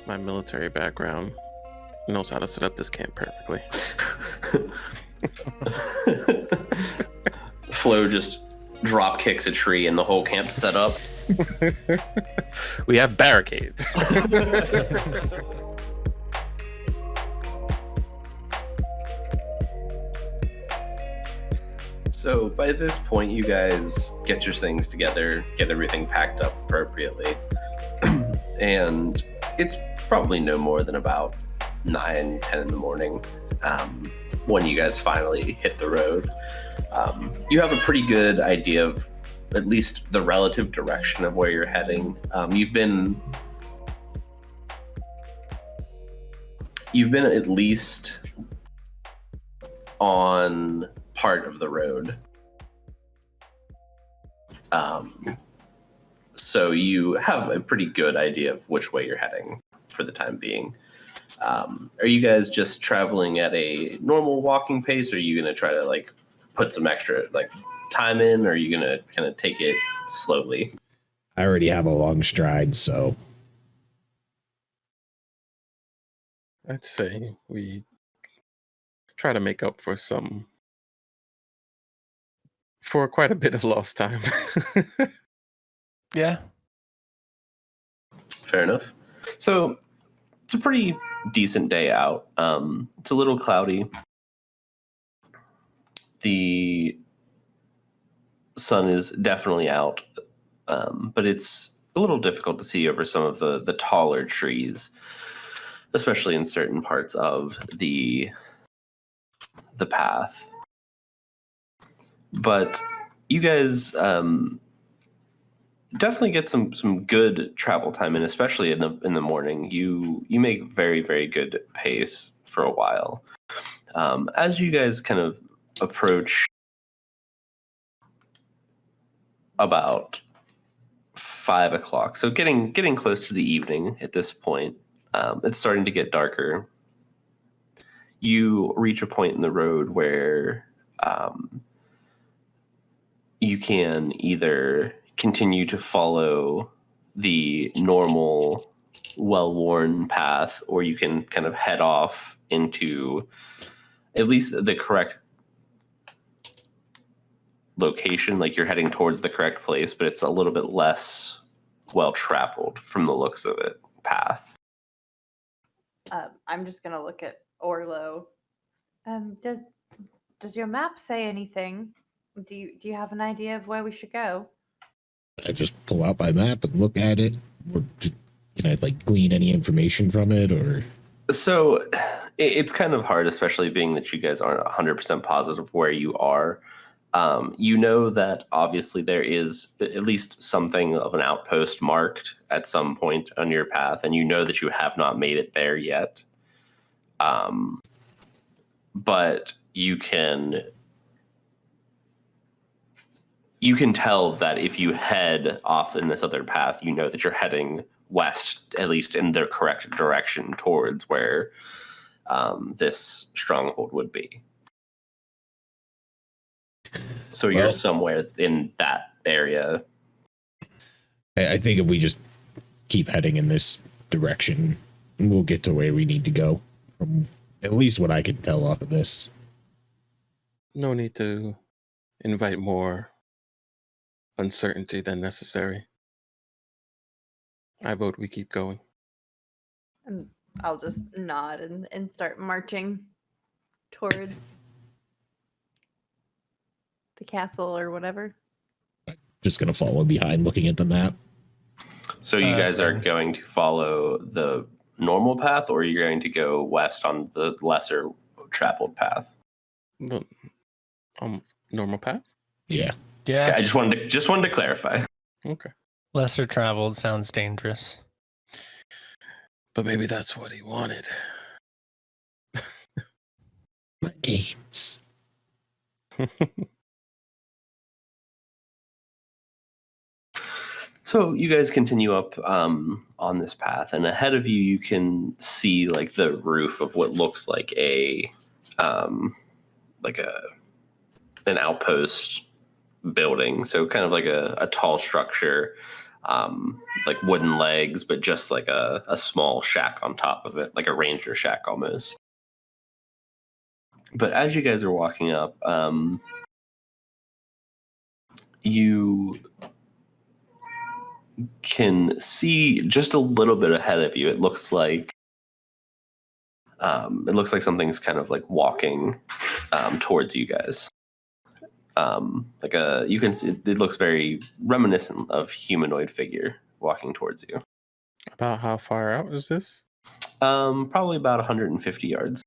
my military background knows how to set up this camp perfectly. Flo just drop kicks a tree and the whole camp's set up. We have barricades. So by this point, you guys get your things together, get everything packed up appropriately. And it's probably no more than about 9, 10 in the morning when you guys finally hit the road. You have a pretty good idea of at least the relative direction of where you're heading. You've been at least on part of the road. So you have a pretty good idea of which way you're heading for the time being. Are you guys just traveling at a normal walking pace, or are you going to try to like put some extra like time in, or are you going to kind of take it slowly? I already have a long stride, so I'd say we try to make up for quite a bit of lost time. Yeah. Fair enough. So it's a pretty decent day out. It's a little cloudy. The sun is definitely out, but it's a little difficult to see over some of the taller trees, especially in certain parts of the path. But you guys definitely get some good travel time, and especially in the morning, you make very, very good pace for a while. As you guys kind of approach about 5 o'clock, so getting close to the evening at this point, it's starting to get darker. You reach a point in the road where you can either continue to follow the normal, well-worn path, or you can kind of head off into at least the correct location, like you're heading towards the correct place, but it's a little bit less well-traveled from the looks of it, path. I'm just gonna look at Orlo. Does your map say anything? Do you have an idea of where we should go? I just pull out my map and look at it. Or can I like glean any information from it, or? So it's kind of hard, especially being that you guys aren't 100% positive where you are. You know that obviously there is at least something of an outpost marked at some point on your path, and you know that you have not made it there yet. But you can tell that if you head off in this other path, you know that you're heading west, at least in the correct direction towards where this stronghold would be. So you're somewhere in that area. I think if we just keep heading in this direction, we'll get to where we need to go, from at least what I can tell off of this. No need to invite more uncertainty than necessary. I vote we keep going. And I'll just nod and start marching towards the castle or whatever. Just gonna follow behind, looking at the map. So you guys are going to follow the normal path, or you're going to go west on the lesser traveled path? The normal path? Yeah. Yeah. Okay, I just wanted to clarify. Okay. Lesser traveled sounds dangerous. But maybe that's what he wanted. My games. So you guys continue up on this path, and ahead of you, you can see like the roof of what looks like an outpost building. So kind of like a tall structure. like wooden legs, but just like a small shack on top of it, like a ranger shack almost. But as you guys are walking up, you can see just a little bit ahead of you. It looks like something's kind of like walking towards you guys. You can see it looks very reminiscent of humanoid figure walking towards you. About how far out is this? Probably about 150 yards.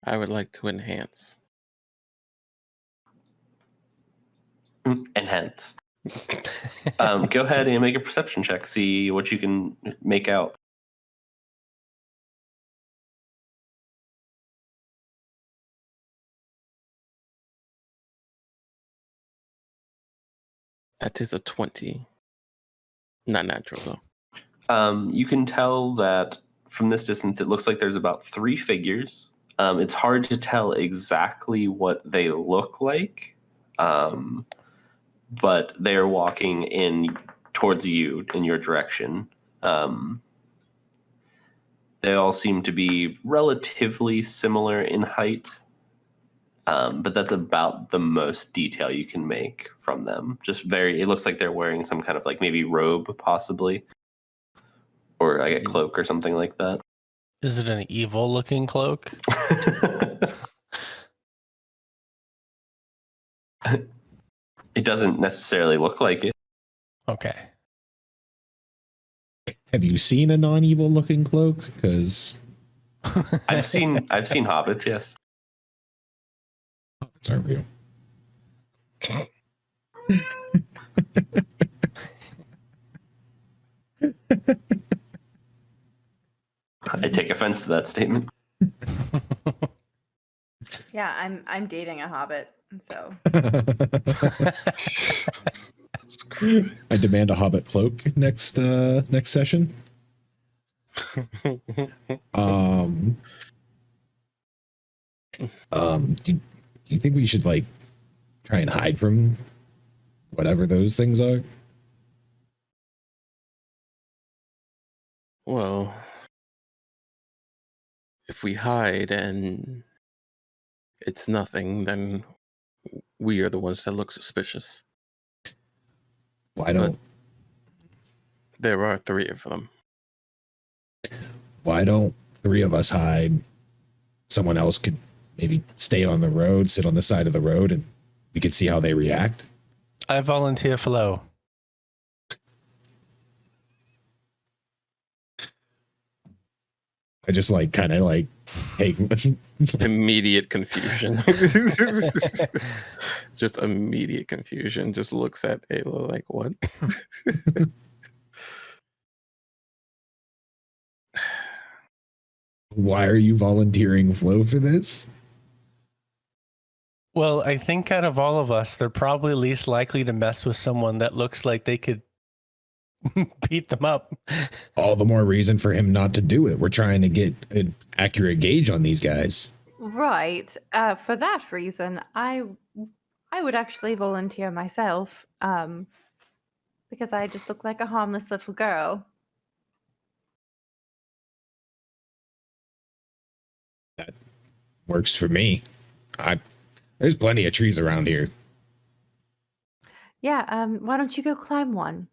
I would like to enhance. Enhance. Go ahead and make a perception check. See what you can make out. That is a 20. Not natural, though. You can tell that from this distance, it looks like there's about 3 figures. It's hard to tell exactly what they look like, but they're walking towards you in your direction. They all seem to be relatively similar in height, but that's about the most detail you can make from them. It looks like they're wearing some kind of like maybe robe, possibly, or like a cloak or something like that. Is it an evil-looking cloak? It doesn't necessarily look like it. Okay. Have you seen a non-evil looking cloak? Because I've seen hobbits, yes. hobbits aren't real. I take offense to that statement. Yeah, I'm dating a hobbit, so I demand a hobbit cloak next session. Do you think we should like try and hide from whatever those things are? Well, if we hide and it's nothing, then we are the ones that look suspicious. Why don't There are 3 of them. Why don't 3 of us hide? Someone else could maybe stay on the road, sit on the side of the road, and we could see how they react. I volunteer flow. I just like kind of like take Immediate confusion. Just immediate confusion. Just looks at Ayla like, what? Why are you volunteering Flo for this? Well, I think out of all of us, they're probably least likely to mess with someone that looks like they could beat them up. All the more reason for him not to do it. We're trying to get an accurate gauge on these guys. right. For that reason, I would actually volunteer myself, because I just look like a harmless little girl. That works for me. There's plenty of trees around here. Yeah. Why don't you go climb one?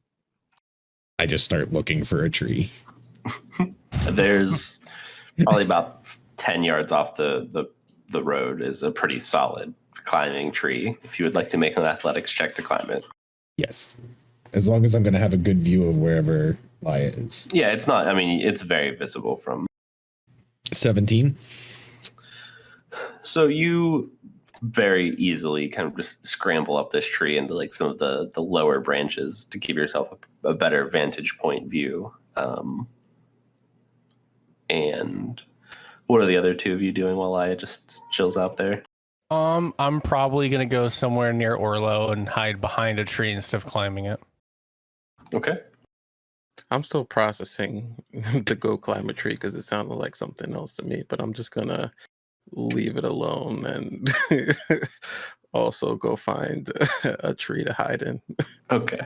I just start looking for a tree. There's probably about 10 yards off the road is a pretty solid climbing tree. If you would like to make an athletics check to climb it. Yes. As long as I'm going to have a good view of wherever Laya is. Yeah, it's very visible from 17. So you very easily kind of just scramble up this tree into like some of the lower branches to give yourself a better vantage point view. And what are the other 2 of you doing while Laya just chills out there? I'm probably gonna go somewhere near Orlo and hide behind a tree instead of climbing it. Okay. I'm still processing to go climb a tree because it sounded like something else to me, but I'm just gonna leave it alone and also go find a tree to hide in. Okay.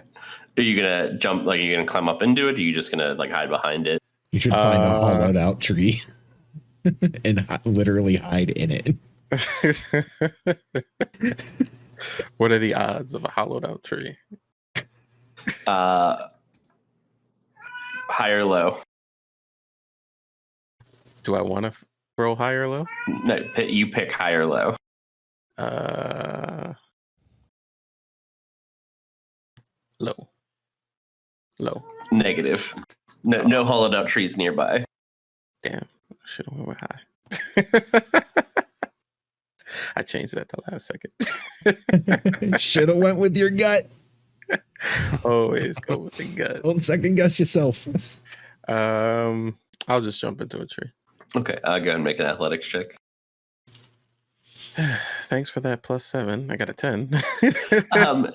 Are you gonna jump? Like, are you gonna climb up into it? Or are you just gonna like hide behind it? You should find a hollowed out tree and literally hide in it. What are the odds of a hollowed out tree? High or low? Do I want to roll high or low? No, you pick high or low. Low. Negative. No hollowed out trees nearby. Damn, should have went with high. I changed that the last second. Should have went with your gut. Always go with the gut. Don't second guess yourself. I'll just jump into a tree. Okay, I'll go ahead and make an athletics check. Thanks for that +7. I got a 10.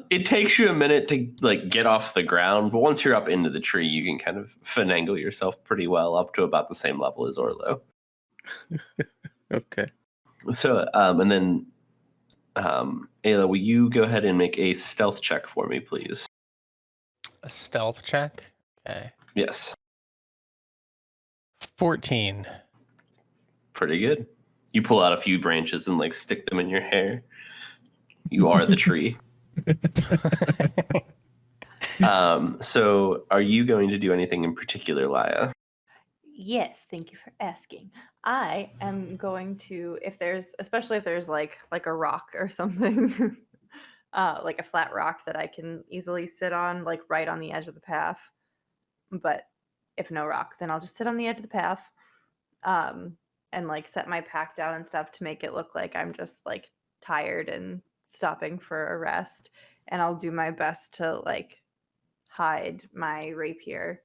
It takes you a minute to like get off the ground, but once you're up into the tree, you can kind of finagle yourself pretty well up to about the same level as Orlo. Okay. So, and then, Ayla, will you go ahead and make a stealth check for me, please? A stealth check? Okay. Yes. 14. Pretty good. You pull out a few branches and like stick them in your hair. You are the tree. So are you going to do anything in particular, Laya? Yes, thank you for asking. I am going to, especially if there's like a rock or something, like a flat rock that I can easily sit on, like right on the edge of the path. But if no rock, then I'll just sit on the edge of the path, and like set my pack down and stuff to make it look like I'm just like tired and stopping for a rest. And I'll do my best to like hide my rapier.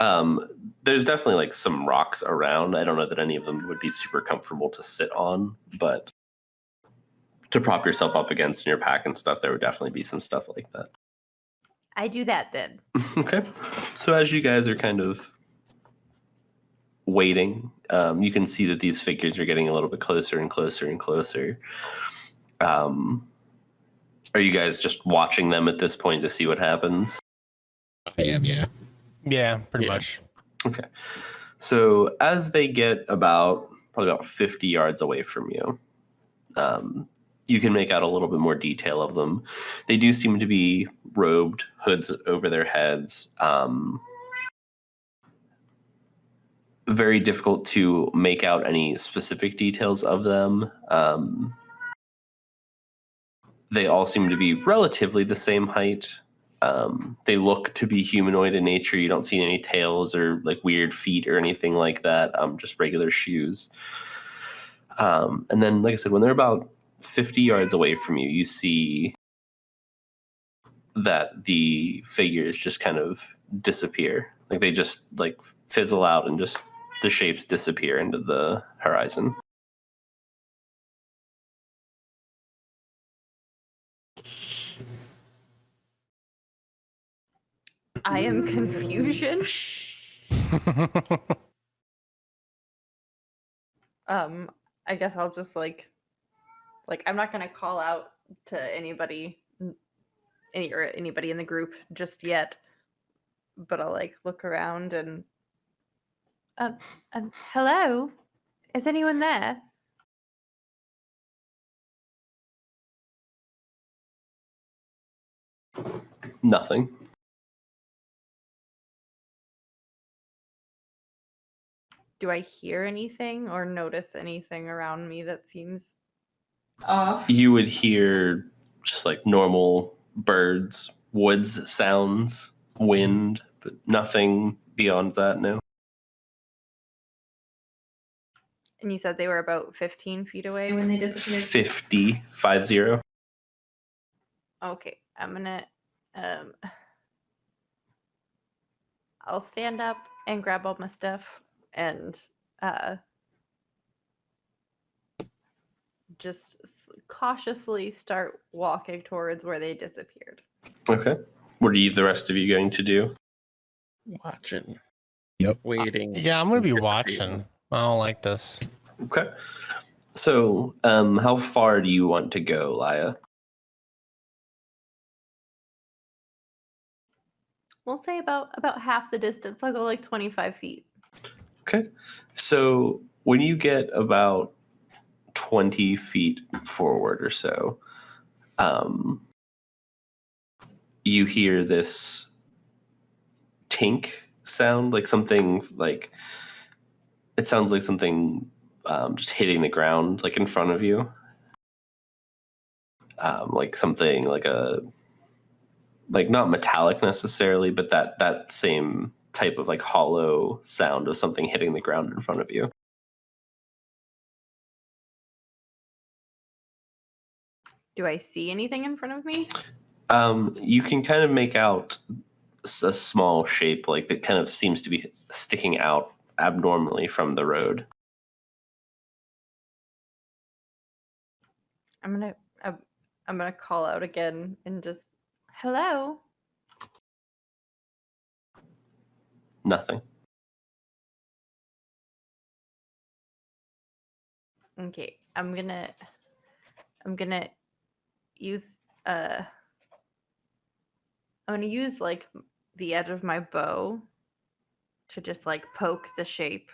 There's definitely like some rocks around. I don't know that any of them would be super comfortable to sit on, but to prop yourself up against in your pack and stuff, there would definitely be some stuff like that. I do that then. Okay. So as you guys are kind of waiting, you can see that these figures are getting a little bit closer and closer and closer. Are you guys just watching them at this point to see what happens? I am, yeah. Yeah, pretty much. Okay. So as they get probably about 50 yards away from you, you can make out a little bit more detail of them. They do seem to be robed, hoods over their heads. Very difficult to make out any specific details of them. They all seem to be relatively the same height. They look to be humanoid in nature. You don't see any tails or like weird feet or anything like that. Just regular shoes. And then, like I said, when they're about 50 yards away from you, you see that the figures just kind of disappear. Like they just like fizzle out and just the shapes disappear into the horizon. I am confusion. I guess I'll just like I'm not gonna call out to anybody in the group just yet, but I'll like look around and hello, is anyone there? Nothing. Do I hear anything or notice anything around me that seems off? You would hear just like normal birds, woods sounds, wind, but nothing beyond that, no. And you said they were about 15 feet away when they disappeared? 50. Okay, I'm gonna I'll stand up and grab all my stuff and just cautiously start walking towards where they disappeared. Okay. What are the rest of you going to do? Watching. Yep. Waiting. Yeah, I'm going to be Disappear. watching. I don't like this. Okay. So, how far do you want to go, Laya? We'll say about half the distance. I'll go like 25 feet. Okay. So, when you get about 20 feet forward or so, you hear this tink sound, like something like it sounds like something just hitting the ground, like in front of you, like something like not metallic necessarily, but that same type of like hollow sound of something hitting the ground in front of you. Do I see anything in front of me? You can kind of make out a small shape, like that kind of seems to be sticking out abnormally from the road. I'm gonna call out again and just hello. Nothing. Okay, I'm gonna use like the edge of my bow to just like poke the shape.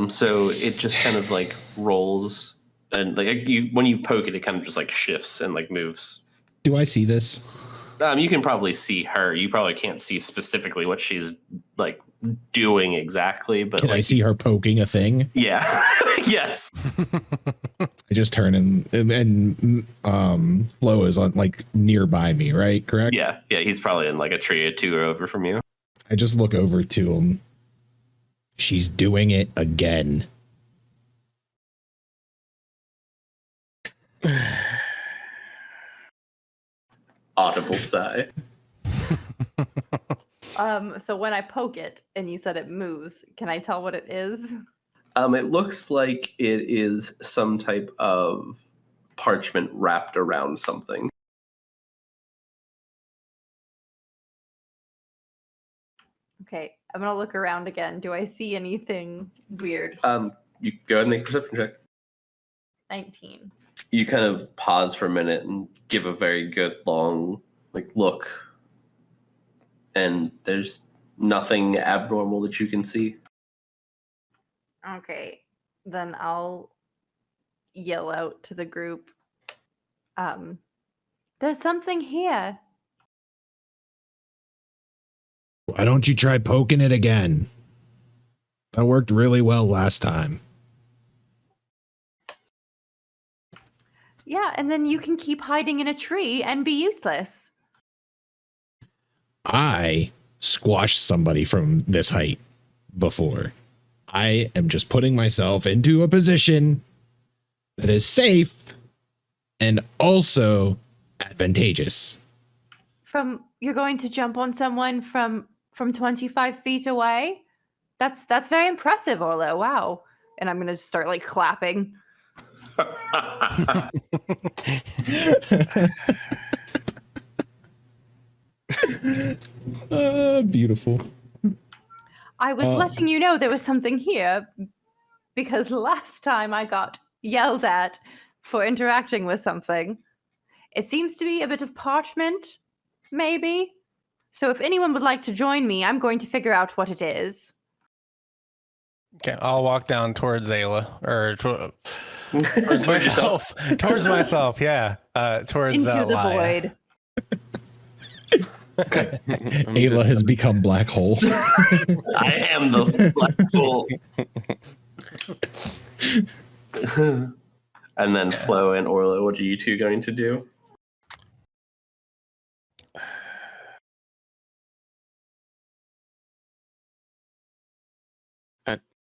So it just kind of like rolls, and like when you poke it, it kind of just like shifts and like moves. Do I see this? You can probably see her. You probably can't see specifically what she's like doing exactly, but Can like, I see her poking a thing? Yeah. Yes. I just turn and Flo is on like nearby me, right? Correct? Yeah. He's probably in like a tree or two over from you. I just look over to him. She's doing it again. Audible sigh. So when I poke it and you said it moves, can I tell what it is? It looks like it is some type of parchment wrapped around something. Okay, I'm gonna look around again. Do I see anything weird? You go ahead and make a perception check. 19. You kind of pause for a minute and give a very good long look, and there's nothing abnormal that you can see. Okay, then I'll yell out to the group. There's something here. Why don't you try poking it again? That worked really well last time. Yeah, and then you can keep hiding in a tree and be useless. I squashed somebody from this height before. I am just putting myself into a position that is safe and also advantageous. You're going to jump on someone from 25 feet away? That's very impressive, Orlo. Wow. And I'm gonna start like clapping. Beautiful. I was letting you know there was something here because last time I got yelled at for interacting with something. It seems to be a bit of parchment, maybe. So if anyone would like to join me, I'm going to figure out what it is. Okay, I'll walk down towards Ayla, or towards myself. Towards myself, yeah. Towards Into the Laya. void. Okay. Ayla has become black hole. I am the black hole. And then Flo and Orlo, what are you two going to do?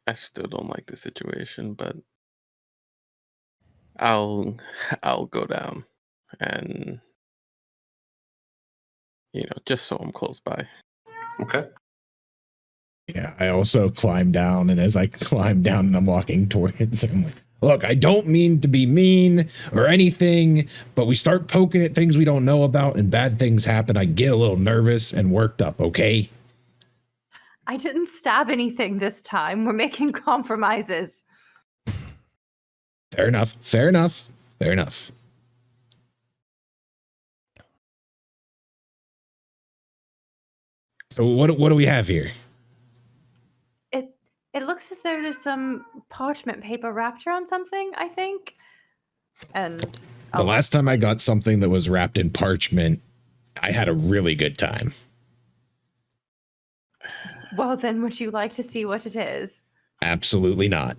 I still don't like the situation, but I'll go down and just so I'm close by. Okay. Yeah, I also climb down, and as I climb down and I'm walking towards him, I'm like, look, I don't mean to be mean or anything, but we start poking at things we don't know about and bad things happen. I get a little nervous and worked up, okay? I didn't stab anything this time. We're making compromises. Fair enough. Fair enough. Fair enough. So what do we have here? It looks as though there's some parchment paper wrapped around something, I think. And The last time I got something that was wrapped in parchment, I had a really good time. Well, then would you like to see what it is? Absolutely not.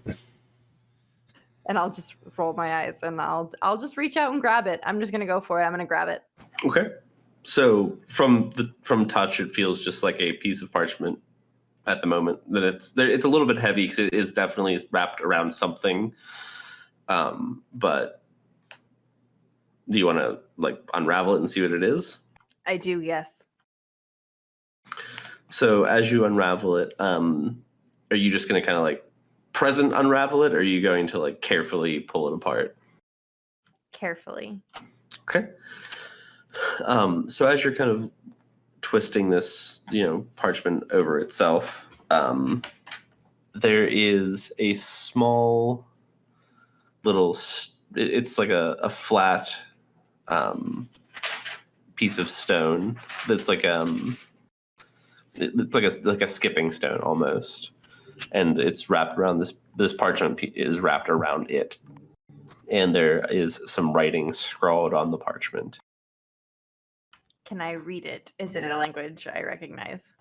And I'll just roll my eyes and I'll just reach out and grab it. I'm just gonna go for it. I'm gonna grab it. Okay. So from touch, it feels just like a piece of parchment at the moment. That it's a little bit heavy because it is definitely wrapped around something. But do you want to like unravel it and see what it is? I do, yes. So as you unravel it, are you just going to kind of like present unravel it, or are you going to like carefully pull it apart? Carefully. Okay. So as you're kind of twisting this, parchment over itself, there is a small little, it's like a flat piece of stone that's like it's like a skipping stone almost, and it's wrapped around this parchment is wrapped around it, and there is some writing scrawled on the parchment. Can I read it? Is it in a language I recognize?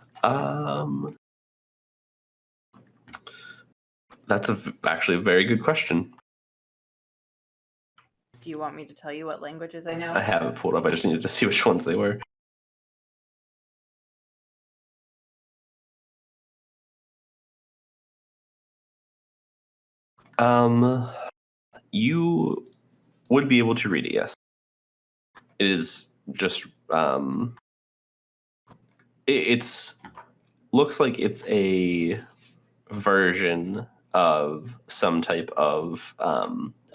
That's actually a very good question. Do you want me to tell you what languages I know? I have it pulled up. I just needed to see which ones they were. You would be able to read it, yes. It is just it's looks like it's a version of some type of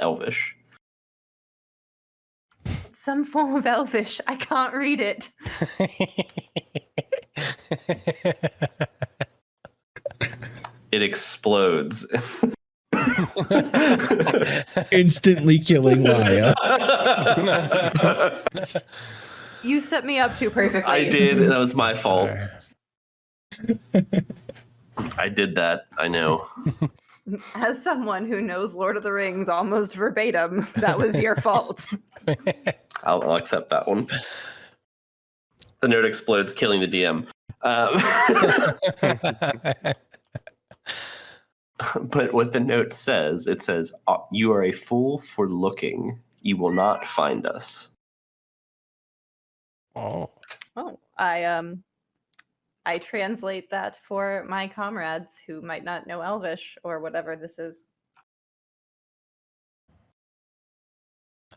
Elvish. Some form of Elvish. I can't read it. It explodes. Instantly killing Laya. You set me up too perfectly. I did. That was my fault. I did that. I know. As someone who knows Lord of the Rings almost verbatim, that was your fault. I'll accept that one. The note explodes, killing the DM. But what the note says, it says, "You are a fool for looking. You will not find us." Oh. I translate that for my comrades who might not know Elvish or whatever this is.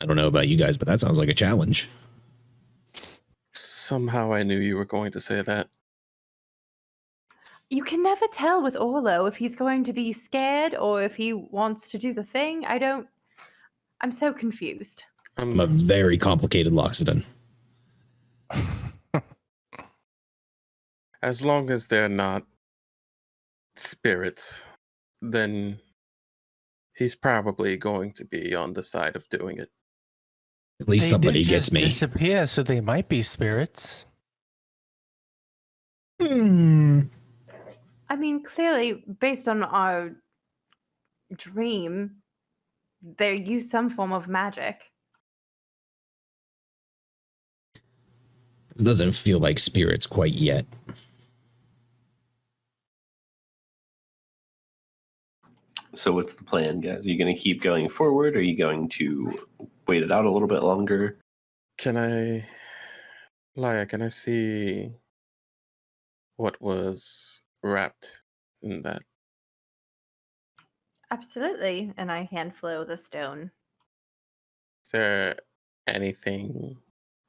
I don't know about you guys, but that sounds like a challenge. Somehow I knew you were going to say that. You can never tell with Orlo if he's going to be scared or if he wants to do the thing. I'm so confused. I'm a very complicated Loxodon. As long as they're not spirits, then he's probably going to be on the side of doing it. At least somebody gets me. Disappear, so they might be spirits. I mean, clearly, based on our dream, they use some form of magic. It doesn't feel like spirits quite yet. So what's the plan, guys? Are you going to keep going forward? Or are you going to wait it out a little bit longer? Can I see what was wrapped in that? Absolutely. And I hand Flo the stone. Is there anything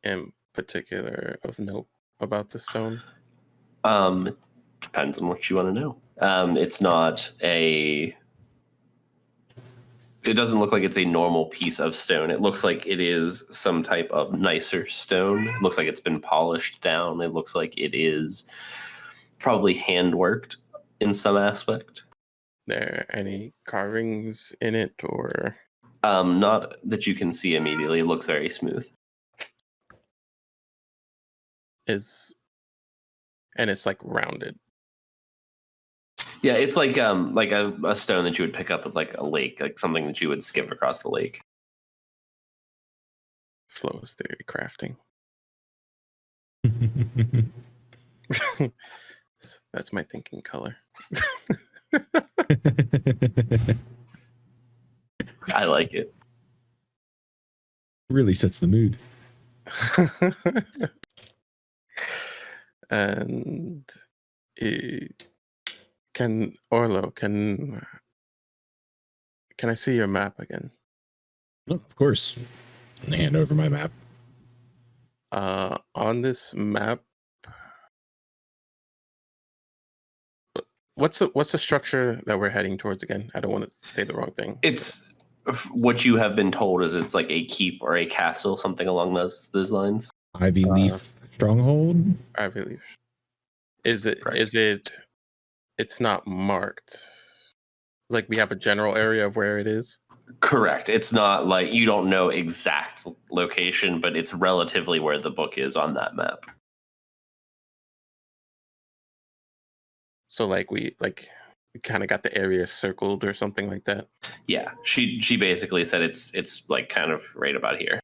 in particular of note about the stone? Depends on what you want to know. It's not a... It doesn't look like it's a normal piece of stone. It looks like it is some type of nicer stone. It looks like it's been polished down. It looks like it is probably hand-worked in some aspect. There any carvings in it, or Not that you can see immediately. It looks very smooth. and it's like rounded? Yeah, it's like a stone that you would pick up at like a lake, like something that you would skip across the lake. Flows theory crafting. That's my thinking color. I like it. Really sets the mood. And can Orlo, can I see your map again? Oh, of course. And hand over my map. On this map, what's the structure that we're heading towards again? I don't want to say the wrong thing. It's what you have been told is it's like a keep or a castle, something along those lines. Ivy Leaf Stronghold. I believe. Is it? Correct. Is it? It's not marked. Like we have a general area of where it is. Correct. It's not like you don't know exact location, but it's relatively where the book is on that map. So we kind of got the area circled or something like that. Yeah, she basically said it's like kind of right about here.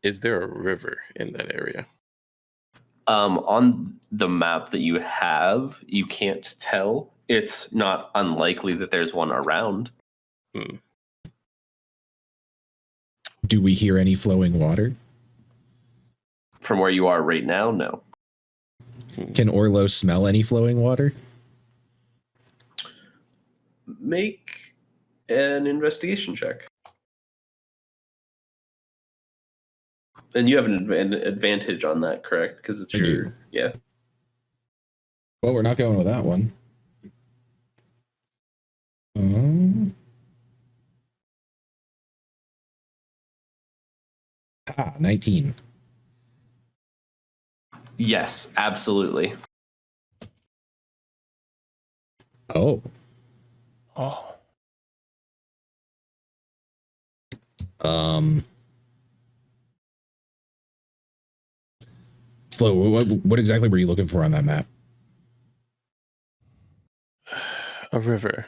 Is there a river in that area? On the map that you have, you can't tell. It's not unlikely that there's one around. Do we hear any flowing water? From where you are right now, no. Can Orlo smell any flowing water? Make an investigation check. And you have an advantage on that, correct? Because it's I your do. yeah. Well, we're not going with that one. 19. Yes, absolutely. Oh. Oh. Flo, what exactly were you looking for on that map? A river.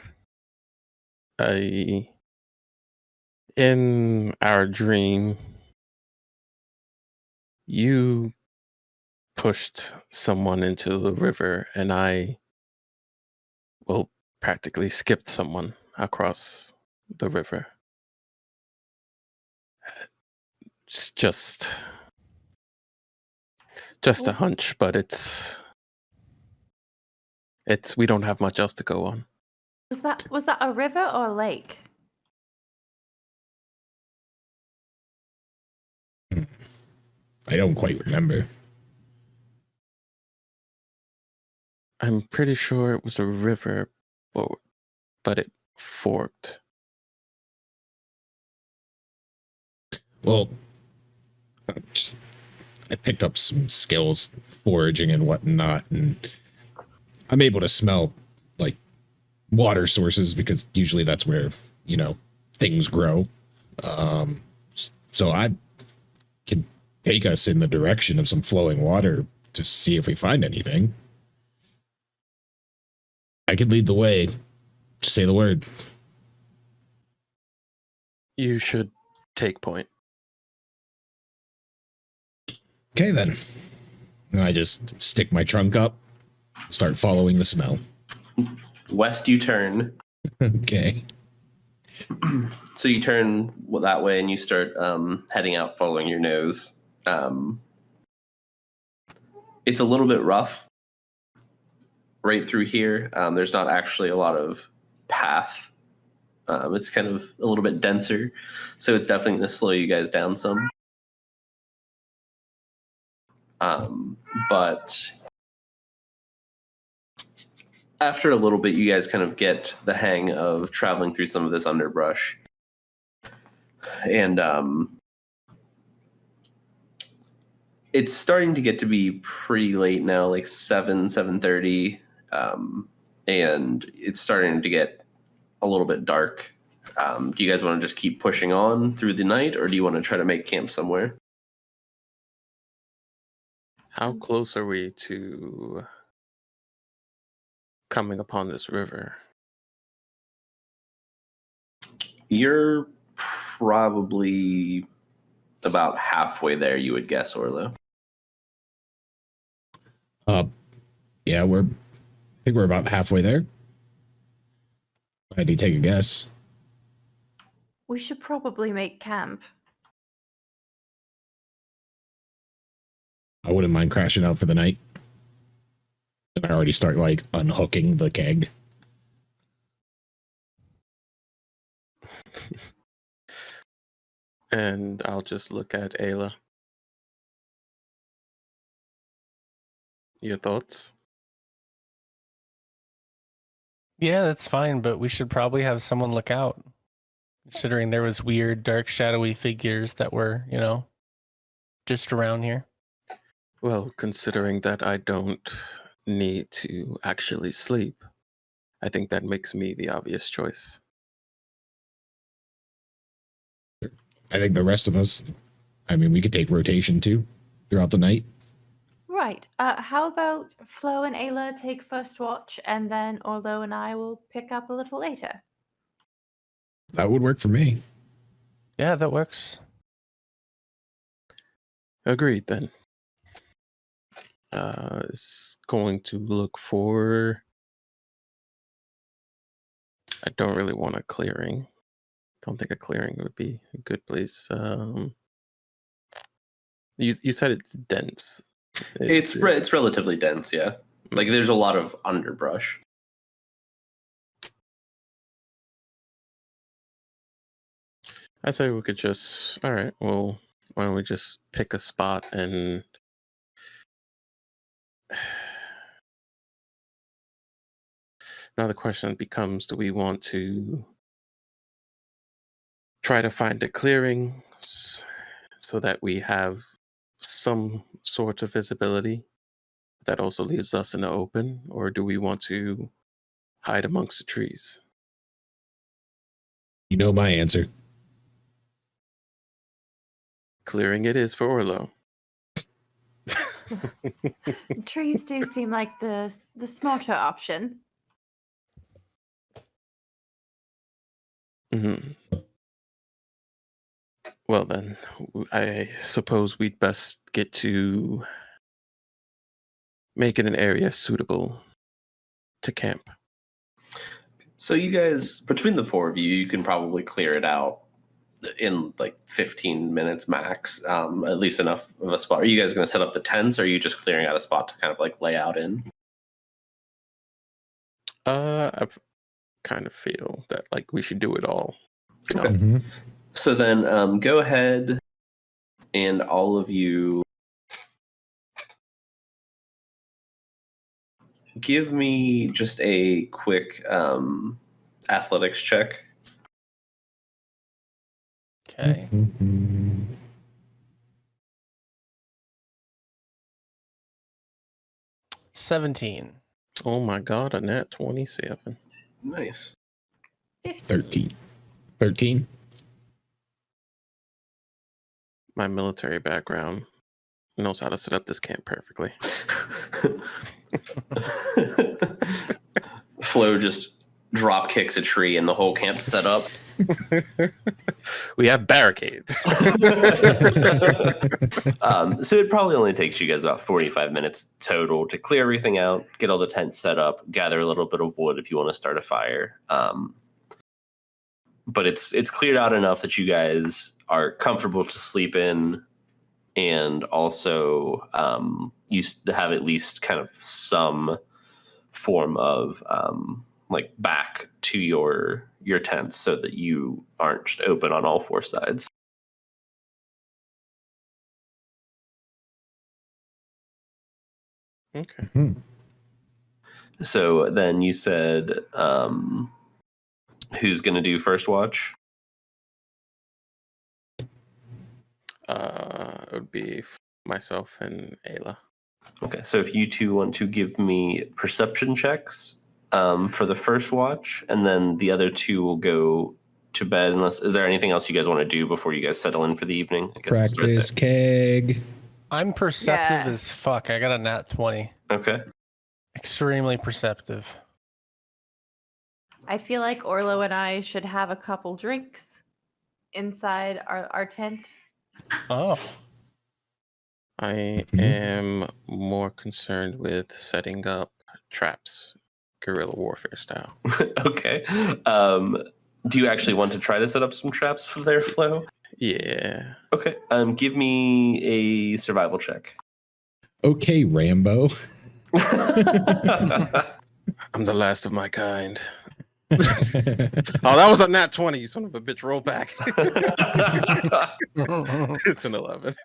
In our dream, you pushed someone into the river, and I, practically skipped someone across the river. It's just a hunch, but it's we don't have much else to go on. Was that a river or a lake? I don't quite remember. I'm pretty sure it was a river, but it forked. Well, I picked up some skills foraging and whatnot, and I'm able to smell like water sources because usually that's where, things grow. So I can take us in the direction of some flowing water to see if we find anything. I could lead the way. Just say the word. You should take point. Okay, then. And I just stick my trunk up, start following the smell. West you turn. Okay. So you turn that way and you start heading out following your nose. It's a little bit rough right through here. There's not actually a lot of path. It's kind of a little bit denser. So it's definitely going to slow you guys down some. But after a little bit, you guys kind of get the hang of traveling through some of this underbrush. And it's starting to get to be pretty late now, like 7:30, and it's starting to get a little bit dark. Do you guys want to just keep pushing on through the night, or do you want to try to make camp somewhere? How close are we to coming upon this river? You're probably about halfway there, you would guess, Orlo. Yeah, I think we're about halfway there. I do take a guess. We should probably make camp. I wouldn't mind crashing out for the night. And I already start like unhooking the keg. And I'll just look at Ayla. Your thoughts? Yeah, that's fine, but we should probably have someone look out. Considering there was weird, dark, shadowy figures that were, just around here. Well, considering that I don't need to actually sleep, I think that makes me the obvious choice. I think the rest of us, we could take rotation too throughout the night. Right. How about Flo and Ayla take first watch, and then Orlo and I will pick up a little later? That would work for me. Yeah, that works. Agreed, then. Is going to look for... I don't really want a clearing. Don't think a clearing would be a good place. You said it's dense. It's relatively dense, yeah. Like there's a lot of underbrush. I say we could just... All right, well, why don't we just pick a spot and... Now the question becomes, do we want to try to find a clearing so that we have some sort of visibility that also leaves us in the open, or do we want to hide amongst the trees? You know my answer. Clearing it is for Orlo. Trees do seem like the smarter option. Mm-hmm. Well then, I suppose we'd best get to make it an area suitable to camp. So you guys, between the four of you, you can probably clear it out in like 15 minutes max, at least enough of a spot. Are you guys going to set up the tents, or are you just clearing out a spot to kind of like lay out in? I kind of feel that like we should do it all. You know? Okay. Mm-hmm. So then go ahead and all of you give me just a quick athletics check. Okay. 17. Oh my god, a nat 27. Nice. 15. 13. My military background knows how to set up this camp perfectly. Flo just drop kicks a tree and the whole camp's set up. We have barricades. So it probably only takes you guys about 45 minutes total to clear everything out, get all the tents set up, gather a little bit of wood if you want to start a fire. But it's cleared out enough that you guys are comfortable to sleep in, and also you have at least kind of some form of like back to your tents so that you aren't just open on all four sides. Okay. Mm-hmm. So then you said, who's going to do first watch? It would be myself and Ayla. Okay, so if you two want to give me perception checks for the first watch, and then the other two will go to bed. Unless, is there anything else you guys want to do before you guys settle in for the evening? I guess we'll start Practice keg. I'm perceptive Yeah. as fuck. I got a nat 20. there. Okay. Extremely perceptive. I feel like Orlo and I should have a couple drinks inside our tent. Oh. I Mhm. am more concerned with setting up traps, guerrilla warfare style. Okay. Do you actually want to try to set up some traps for their flow? Yeah. Okay. Give me a survival check. Okay, Rambo. I'm the last of my kind. Oh, that was a nat 20, you son of a bitch. Roll back. It's an 11.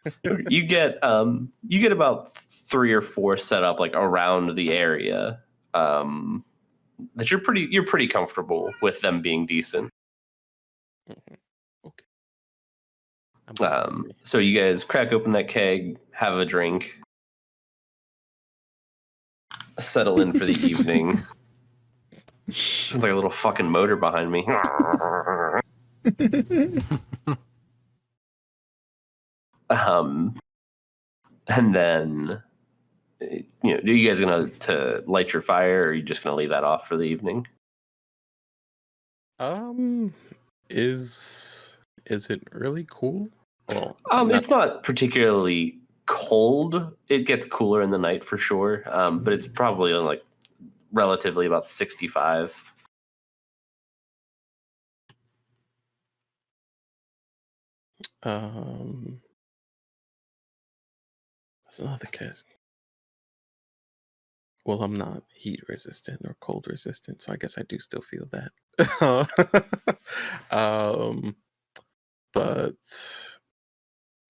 You get about 3 or 4 set up like around the area that you're pretty comfortable with them being decent. Okay. So you guys crack open that keg, have a drink, settle in for the evening. Sounds like a little fucking motor behind me. And then, are you guys gonna to light your fire, or are you just gonna leave that off for the evening? Is it really cool? Well, It's not particularly cold. It gets cooler in the night for sure, but it's probably like relatively about 65. That's another case. Well, I'm not heat resistant or cold resistant, so I guess I do still feel that. But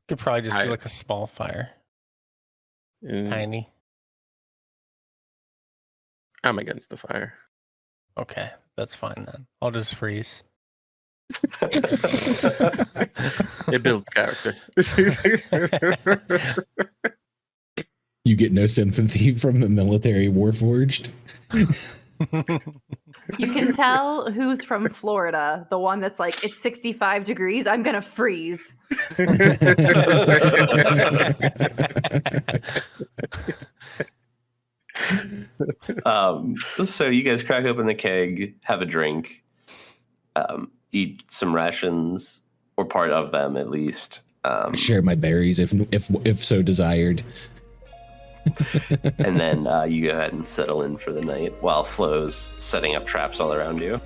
Could probably just do like a small fire. Tiny. I'm against the fire. Okay, that's fine then. I'll just freeze. It builds character. You get no sympathy from the military Warforged. You can tell who's from Florida. The one that's like, it's 65 degrees. I'm going to freeze. So you guys crack open the keg, have a drink, eat some rations, or part of them at least. Share my berries if so desired. And then you go ahead and settle in for the night while Flo's setting up traps all around you.